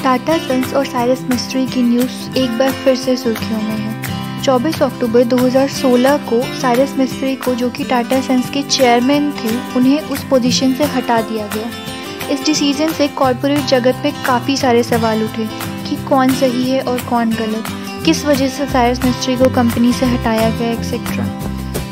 Tata sons और Cyrus mystery की news एक बार फिर से सुर्खियों में है। 24 अक्टूबर 2016 को साइरस मिस्ट्री को, जो कि टाटा सन्स के चेयरमैन थे, उन्हें उस पोजीशन से हटा दिया गया। इस डिसीजन से कॉरपोरेट जगत में काफ़ी सारे सवाल उठे कि कौन सही है और कौन गलत, किस वजह से साइरस मिस्ट्री को कंपनी से हटाया गया एक्सेट्रा।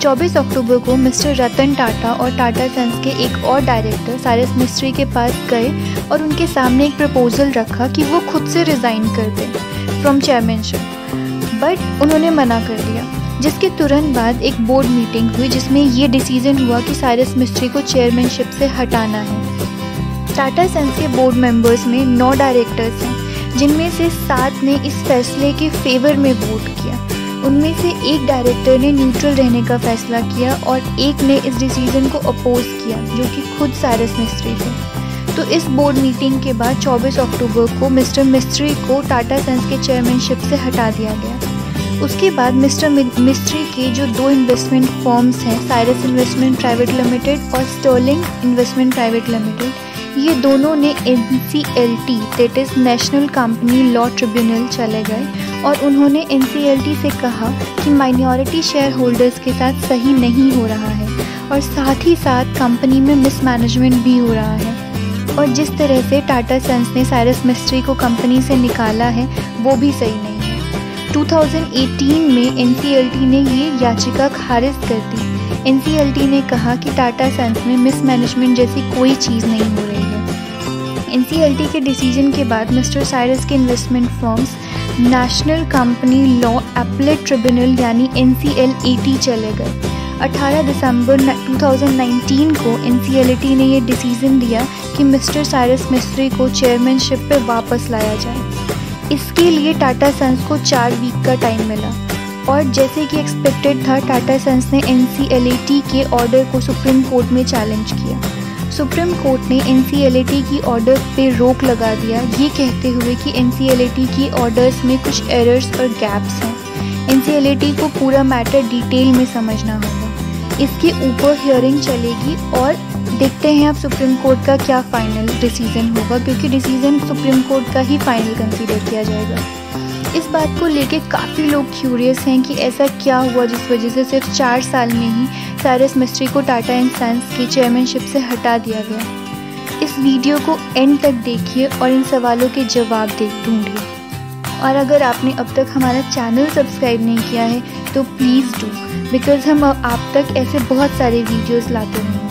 24 अक्टूबर को मिस्टर रतन टाटा और टाटा सन्स के एक और डायरेक्टर साइरस मिस्ट्री के पास गए और उनके सामने एक प्रपोजल रखा कि वो खुद से रिज़ाइन कर दें फ्रॉम चेयरमैनशिप, बट उन्होंने मना कर दिया। जिसके तुरंत बाद एक बोर्ड मीटिंग हुई जिसमें ये डिसीजन हुआ कि साइरस मिस्ट्री को चेयरमैनशिप से हटाना है। टाटा सन्स के बोर्ड मेंबर्स में 9 डायरेक्टर्स हैं, जिनमें से 7 ने इस फैसले के फेवर में वोट किया। उनमें से एक डायरेक्टर ने न्यूट्रल रहने का फैसला किया और एक ने इस डिसीजन को अपोज किया, जो कि खुद साइरस मिस्ट्री थे। तो इस बोर्ड मीटिंग के बाद 24 अक्टूबर को मिस्टर मिस्ट्री को टाटा सन्स के चेयरमैनशिप से हटा दिया गया। उसके बाद मिस्टर मिस्ट्री के जो 2 इन्वेस्टमेंट फर्म्स हैं, साइरस इन्वेस्टमेंट प्राइवेट लिमिटेड और स्टर्लिंग इन्वेस्टमेंट प्राइवेट लिमिटेड, ये दोनों ने NCLT that is national company law tribunal चले गए और उन्होंने NCLT से कहा कि माइनॉरिटी शेयर होल्डर्स के साथ सही नहीं हो रहा है और साथ ही साथ कंपनी में मिसमैनेजमेंट भी हो रहा है, और जिस तरह से टाटा सन्स ने साइरस मिस्ट्री को कंपनी से निकाला है वो भी सही नहीं है। 2018 में NCLT ने ये याचिका खारिज कर दी। NCLT ने कहा कि टाटा सन्स में मिसमैनेजमेंट जैसी कोई चीज़ नहीं हो रही है। NCLT के डिसीजन के बाद मिस्टर साइरस के investment firms national company law appellate tribunal यानी NCLAT चले गए। 18 दिसंबर 2019 को NCLAT ने ये डिसीजन दिया कि मिस्टर साइरस मिस्ट्री को चेयरमैनशिप पे वापस लाया जाए। इसके लिए टाटा सन्स को 4 वीक का टाइम मिला और जैसे कि एक्सपेक्टेड था, टाटा सन्स ने NCLAT के ऑर्डर को सुप्रीम कोर्ट में चैलेंज किया। सुप्रीम कोर्ट ने NCLAT की ऑर्डर पे रोक लगा दिया, ये कहते हुए कि NCLAT की ऑर्डर्स में कुछ एरर्स और गैप्स हैं। NCLAT को पूरा मैटर डिटेल में समझना होगा। इसके ऊपर हियरिंग चलेगी और देखते हैं अब सुप्रीम कोर्ट का क्या फाइनल डिसीजन होगा, क्योंकि डिसीजन सुप्रीम कोर्ट का ही फाइनल कंसीडर किया जाएगा। इस बात को लेके काफ़ी लोग क्यूरियस हैं कि ऐसा क्या हुआ जिस वजह से सिर्फ 4 साल में ही साइरस मिस्ट्री को टाटा एंड सन्स की चेयरमैनशिप से हटा दिया गया। इस वीडियो को एंड तक देखिए और इन सवालों के जवाब ढूंढिए। और अगर आपने अब तक हमारा चैनल सब्सक्राइब नहीं किया है तो प्लीज़ डू, बिकॉज़ हम आप तक ऐसे बहुत सारे वीडियोज़ लाते रहेंगे।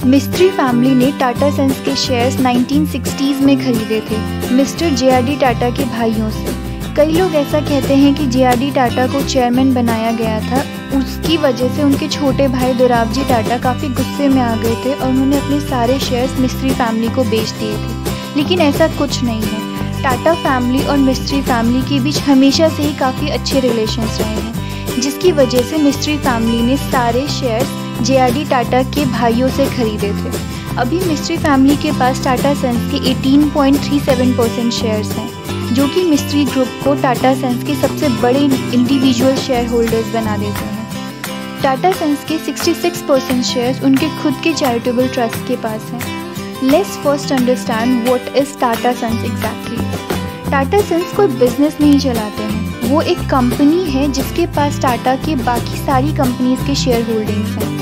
मिस्ट्री फैमिली ने टाटा सन्स के शेयर्स 1960s में खरीदे थे मिस्टर JRD टाटा के भाइयों से। कई लोग ऐसा कहते हैं कि JRD टाटा को चेयरमैन बनाया गया था, उसकी वजह से उनके छोटे भाई दोराबजी टाटा काफ़ी गुस्से में आ गए थे और उन्होंने अपने सारे शेयर्स मिस्ट्री फैमिली को बेच दिए थे। लेकिन ऐसा कुछ नहीं है। टाटा फैमिली और मिस्ट्री फैमिली के बीच हमेशा से ही काफ़ी अच्छे रिलेशंस रहे हैं, जिसकी वजह से मिस्ट्री फैमिली ने सारे शेयर्स JRD टाटा के भाइयों से खरीदे थे। अभी मिस्ट्री फैमिली के पास टाटा सन्स के 18.37% शेयर्स हैं, जो कि मिस्ट्री ग्रुप को टाटा सन्स के सबसे बड़े इंडिविजुअल शेयर होल्डर्स बना देते हैं। टाटा सन्स के 66% शेयर्स उनके खुद के चैरिटेबल ट्रस्ट के पास हैं। Let's first understand what is Tata Sons exactly. Tata Sons कोई बिजनेस नहीं चलाते हैं, वो एक कंपनी है जिसके पास टाटा के बाकी सारी कंपनीज के शेयर होल्डिंग्स हैं।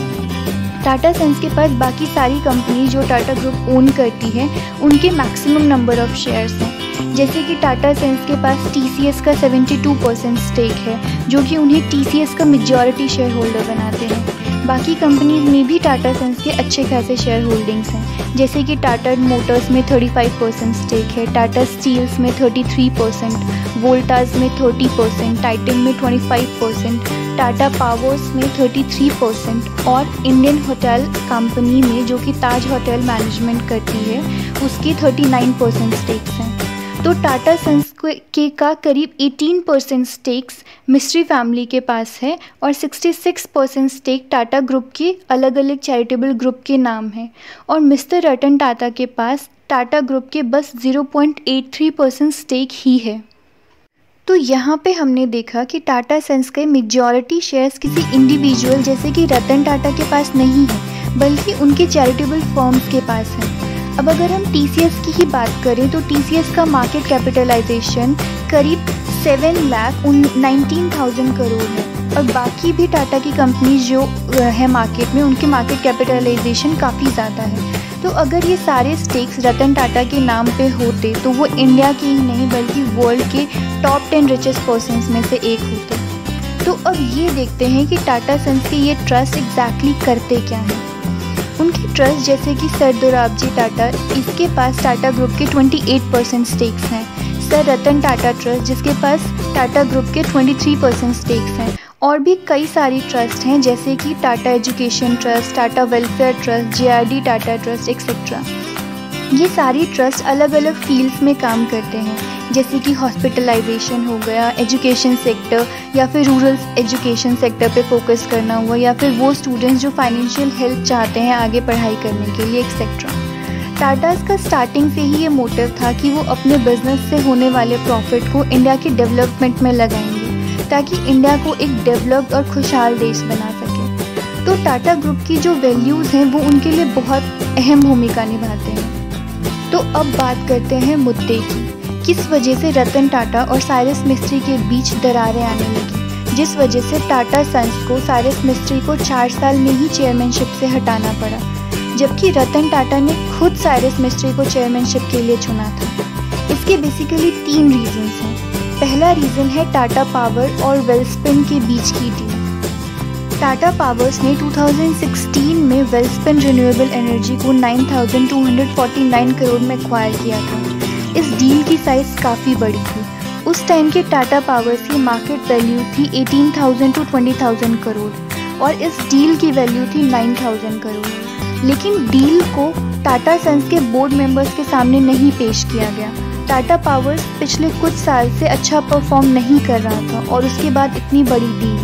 टाटा सन्स के पास बाकी सारी कंपनी जो टाटा ग्रुप ओन करती है उनके मैक्सिमम नंबर ऑफ शेयर्स हैं। जैसे कि टाटा सन्स के पास TCS का 72% स्टेक है, जो कि उन्हें TCS का मेजॉरिटी शेयर होल्डर बनाते हैं। बाकी कंपनीज में भी टाटा सन्स के अच्छे खासे शेयर होल्डिंग्स हैं, जैसे कि टाटा मोटर्स में 35% स्टेक है, टाटा स्टील्स में 33%, वोल्टास में 30%, टाइटन में 25%, टाटा पावर्स में 33% और इंडियन होटल कंपनी में, जो कि ताज होटल मैनेजमेंट करती है, उसकी 39% स्टेक्स हैं। तो टाटा सन्स के का करीब 18% स्टेक्स मिस्ट्री फैमिली के पास है और 66% स्टेक टाटा ग्रुप के अलग अलग चैरिटेबल ग्रुप के नाम है, और मिस्टर रतन टाटा के पास टाटा ग्रुप के बस 0.83% स्टेक ही है। तो यहाँ पे हमने देखा कि टाटा सन्स के मेजॉरिटी शेयर्स किसी इंडिविजुअल जैसे कि रतन टाटा के पास नहीं है, बल्कि उनके चैरिटेबल फर्म्स के पास है। अब अगर हम TCS की ही बात करें तो TCS का मार्केट कैपिटलाइजेशन करीब 7,19,000 करोड़ है, और बाकी भी टाटा की कंपनीज जो है मार्केट में, उनकी मार्केट कैपिटलाइजेशन काफ़ी ज़्यादा है। तो अगर ये सारे स्टेक्स रतन टाटा के नाम पे होते तो वो इंडिया के ही नहीं बल्कि वर्ल्ड के टॉप 10 रिचेस्ट पर्सन्स में से एक होते। तो अब ये देखते हैं कि टाटा सन्स के ये ट्रस्ट एग्जैक्टली करते क्या हैं। उनके ट्रस्ट जैसे कि सर दोराबजी टाटा, इसके पास टाटा ग्रुप के 28% स्टेक्स हैं। सर रतन टाटा ट्रस्ट जिसके पास टाटा ग्रुप के 23% स्टेक्स हैं। और भी कई सारी ट्रस्ट हैं जैसे कि Tata education trust, Tata welfare trust, JRD Tata trust etcetera. ये सारी ट्रस्ट अलग अलग फील्ड्स में काम करते हैं, जैसे कि हॉस्पिटलाइजेशन हो गया, एजुकेशन सेक्टर, या फिर रूरल एजुकेशन सेक्टर पे फोकस करना हुआ, या फिर वो स्टूडेंट्स जो फाइनेंशियल हेल्प चाहते हैं आगे पढ़ाई करने के लिए एक्सेट्रा। टाटास का स्टार्टिंग से ही ये मोटिव था कि वो अपने बिजनेस से होने वाले प्रॉफिट को इंडिया के डेवलपमेंट में लगाएंगे ताकि इंडिया को एक डेवलप्ड और खुशहाल देश बना सके। तो टाटा ग्रुप की जो वैल्यूज़ हैं वो उनके लिए बहुत अहम भूमिका निभाते हैं। तो अब बात करते हैं मुद्दे की, किस वजह से रतन टाटा और साइरस मिस्त्री के बीच दरारें आने लगी, जिस वजह से टाटा सन्स को साइरस मिस्त्री को 4 साल में ही चेयरमैनशिप से हटाना पड़ा, जबकि रतन टाटा ने खुद साइरस मिस्त्री को चेयरमैनशिप के लिए चुना था। इसके बेसिकली 3 रीजंस हैं। पहला रीज़न है टाटा पावर और वेलस्पिन के बीच की डील। टाटा पावर्स ने 2016 में वेलस्पिन रिन्यूएबल एनर्जी को 9,249 करोड़ में एक्वायर किया था। इस डील की साइज़ काफ़ी बड़ी थी। उस टाइम के टाटा पावर्स की मार्केट वैल्यू थी 18,000 to 20,000 करोड़ और इस डील की वैल्यू थी 9,000 करोड़। लेकिन डील को टाटा सन्स के बोर्ड मेंबर्स के सामने नहीं पेश किया गया। टाटा पावर्स पिछले कुछ साल से अच्छा परफॉर्म नहीं कर रहा था और उसके बाद इतनी बड़ी deal.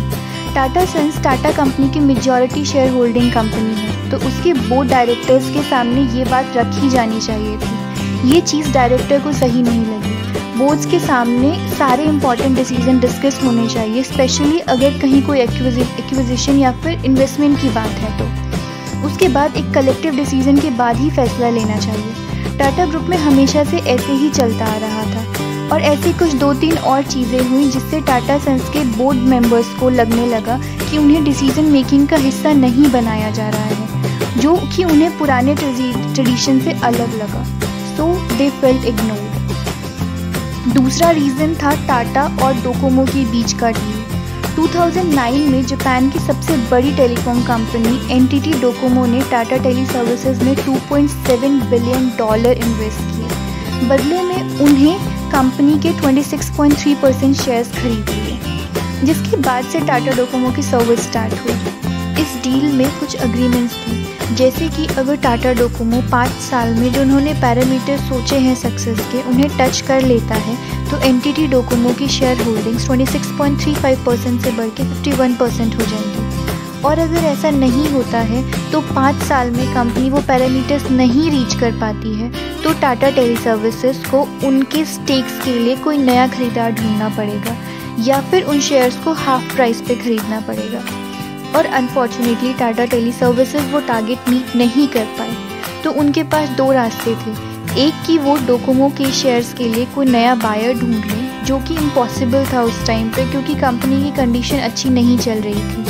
Tata Sons Tata company की मेजॉरिटी शेयर होल्डिंग कंपनी है, तो उसके बोर्ड डायरेक्टर्स के सामने ये बात रखी जानी चाहिए थी। ये चीज़ डायरेक्टर को सही नहीं लगी। बोर्ड्स के सामने सारे इंपॉर्टेंट डिसीजन डिस्कस होने चाहिए, स्पेशली अगर कहीं कोई एक्विजिशन या फिर इन्वेस्टमेंट की बात है तो उसके बाद एक कलेक्टिव डिसीजन के बाद ही फैसला लेना चाहिए। टाटा ग्रुप में हमेशा से ऐसे ही चलता आ रहा था और ऐसे कुछ 2-3 और चीज़ें हुई जिससे टाटा सन्स के बोर्ड मेंबर्स को लगने लगा कि उन्हें डिसीजन मेकिंग का हिस्सा नहीं बनाया जा रहा है, जो कि उन्हें पुराने ट्रेडिशन से अलग लगा। सो दे फेल्ट इग्नोर्ड। दूसरा रीज़न था टाटा और डोकोमो के बीच का डील। 2009 में जापान की सबसे बड़ी टेलीकॉम कंपनी NTT डोकोमो ने टाटा टेली सर्विसेज में $2.7 बिलियन इन्वेस्ट किए। बदले में उन्हें कंपनी के 26.3% शेयर्स खरीद लिए, जिसके बाद से टाटा डोकोमो की सर्विस स्टार्ट हुई। इस डील में कुछ एग्रीमेंट्स थी, जैसे कि अगर टाटा डोकोमो 5 साल में जो उन्होंने पैरामीटर सोचे हैं सक्सेस के उन्हें टच कर लेता है तो NTT डोकोमो की शेयर होल्डिंग्स 26.35% से बढ़ के 51% हो जाएंगी। और अगर ऐसा नहीं होता है तो 5 साल में कंपनी वो पैरामीटर्स नहीं रीच कर पाती है तो टाटा टेली सर्विसेज को उनके स्टेक्स के लिए कोई नया खरीदार ढूंढना पड़ेगा या फिर उन शेयर्स को हाफ प्राइस पे खरीदना पड़ेगा। और अनफॉर्चुनेटली टाटा टेली सर्विसेज वो टारगेट मीट नहीं कर पाए, तो उनके पास 2 रास्ते थे। एक कि वो डोकोमो के शेयर्स के लिए कोई नया बायर ढूंढ लें, जो कि इम्पॉसिबल था उस टाइम पे क्योंकि कंपनी की कंडीशन अच्छी नहीं चल रही थी।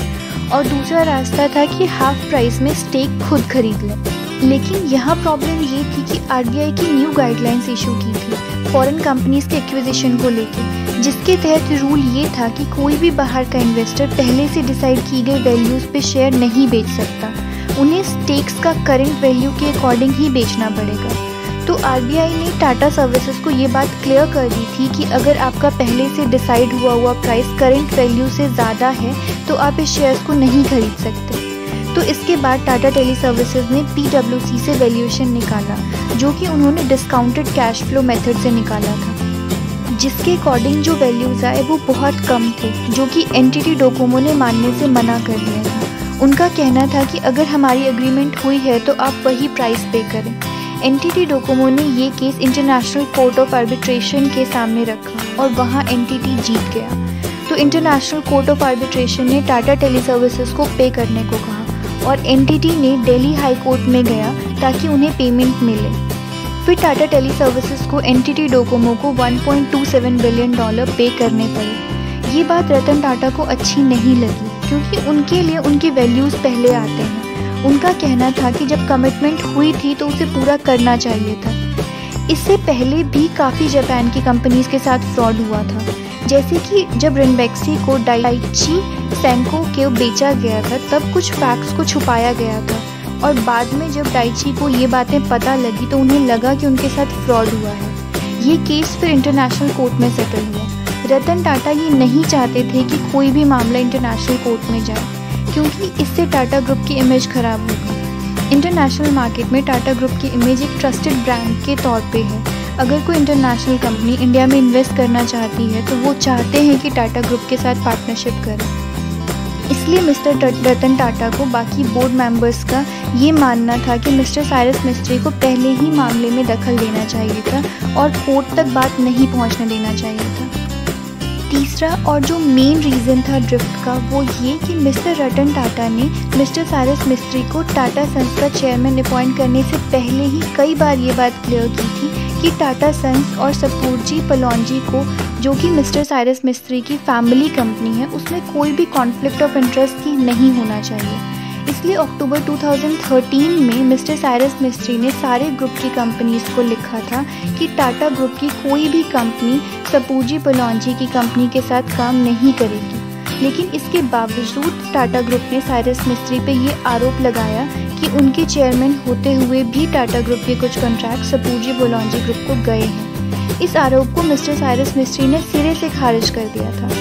और दूसरा रास्ता था कि हाफ प्राइस में स्टेक खुद खरीद लें। लेकिन यहाँ प्रॉब्लम ये थी कि RBI की न्यू गाइडलाइंस इशू की थी फॉरेन कंपनीज के एक्विजिशन को लेकर, जिसके तहत रूल ये था कि कोई भी बाहर का इन्वेस्टर पहले से डिसाइड की गई वैल्यूज़ पे शेयर नहीं बेच सकता, उन्हें स्टेक्स का करंट वैल्यू के अकॉर्डिंग ही बेचना पड़ेगा। तो RBI ने टाटा सर्विसेज को ये बात क्लियर कर दी थी कि अगर आपका पहले से डिसाइड हुआ प्राइस करंट वैल्यू से ज़्यादा है तो आप इस शेयर्स को नहीं खरीद सकते। तो इसके बाद टाटा टेली सर्विसेज ने PwC से वैल्यूएशन निकाला, जो कि उन्होंने डिस्काउंटेड कैश फ्लो मेथड से निकाला था, जिसके अकॉर्डिंग जो वैल्यूज़ आए वो बहुत कम थे, जो कि NTT डोकोमो ने मानने से मना कर दिया था। उनका कहना था कि अगर हमारी एग्रीमेंट हुई है तो आप वही प्राइस पे करें। NTT डोकोमो ने ये case international court of arbitration के सामने रखा और वहाँ NTT जीत गया। तो इंटरनेशनल कोर्ट ऑफ आर्बिट्रेशन ने टाटा टेलीसर्विसेज को पे करने को कहा और NTT ने दिल्ली हाई कोर्ट में गया ताकि उन्हें पेमेंट मिले। फिर टाटा टेलीसर्विसेज को NTT डोकोमो को $1.27 बिलियन पे करने पड़े। ये बात रतन टाटा को अच्छी नहीं लगी क्योंकि उनके लिए उनकी वैल्यूज़ पहले आते हैं। उनका कहना था कि जब कमिटमेंट हुई थी तो उसे पूरा करना चाहिए था। इससे पहले भी काफ़ी जापान की कंपनीज़ के साथ फ्रॉड हुआ था, जैसे कि जब रिनबेक्सी को डाइची सेंको को बेचा गया था तब कुछ फैक्ट्स को छुपाया गया था और बाद में जब डाइची को ये बातें पता लगी तो उन्हें लगा कि उनके साथ फ्रॉड हुआ है। ये केस फिर इंटरनेशनल कोर्ट में सेटल हुआ। रतन टाटा ये नहीं चाहते थे कि कोई भी मामला इंटरनेशनल कोर्ट में जाए क्योंकि इससे टाटा ग्रुप की इमेज खराब होगी। इंटरनेशनल मार्केट में टाटा ग्रुप की इमेज एक ट्रस्टेड ब्रांड के तौर पे है। अगर कोई इंटरनेशनल कंपनी इंडिया में इन्वेस्ट करना चाहती है तो वो चाहते हैं कि टाटा ग्रुप के साथ पार्टनरशिप करें। इसलिए मिस्टर रतन टाटा को बाकी बोर्ड मेंबर्स का ये मानना था कि मिस्टर साइरस मिस्त्री को पहले ही मामले में दखल देना चाहिए था और कोर्ट तक बात नहीं पहुंचने देना चाहिए था। तीसरा और जो मेन रीज़न था ड्रिफ्ट का वो ये कि मिस्टर रतन टाटा ने मिस्टर साइरस मिस्त्री को टाटा सन्स का चेयरमैन अपॉइंट करने से पहले ही कई बार ये बात क्लियर की थी कि टाटा सन्स और सपूरजी पलोंजी को, जो कि मिस्टर साइरस मिस्त्री की फैमिली कंपनी है, उसमें कोई भी कॉन्फ्लिक्ट ऑफ इंटरेस्ट ही नहीं होना चाहिए। इसलिए अक्टूबर 2013 में मिस्टर साइरस मिस्त्री ने सारे ग्रुप की कंपनीज़ को लिखा था कि टाटा ग्रुप की कोई भी कंपनी सपूरजी पलोंजी की कंपनी के साथ काम नहीं करेगी। लेकिन इसके बावजूद टाटा ग्रुप ने साइरस मिस्त्री पे ये आरोप लगाया कि उनके चेयरमैन होते हुए भी टाटा ग्रुप के कुछ कॉन्ट्रैक्ट सपूरजी पलोंजी ग्रुप को गए हैं। इस आरोप को मिस्टर साइरस मिस्त्री ने सिरे से खारिज कर दिया था।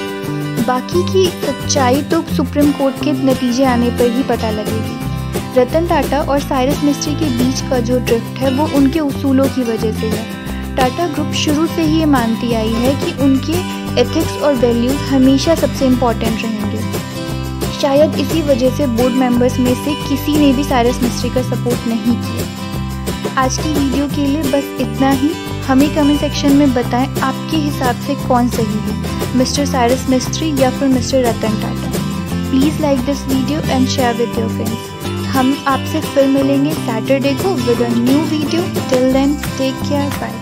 बाकी की सच्चाई तो सुप्रीम कोर्ट के नतीजे आने पर ही पता लगेगी। रतन टाटा और साइरस मिस्त्री के बीच का जो ड्रिफ्ट है वो उनके उसूलों की वजह से है। टाटा ग्रुप शुरू से ही ये मानती आई है कि उनके एथिक्स और वैल्यूज़ हमेशा सबसे इम्पॉर्टेंट रहेंगे। शायद इसी वजह से बोर्ड मेंबर्स में से किसी ने भी साइरस मिस्त्री का सपोर्ट नहीं किया। आज की वीडियो के लिए बस इतना ही। हमें कमेंट सेक्शन में बताएं आपके हिसाब से कौन सही है, मिस्टर साइरस मिस्त्री या फिर mister Ratan Tata. Please like this video and share with your friends. हम आपसे फिर मिलेंगे सैटरडे को with a new video. Till then take care, bye.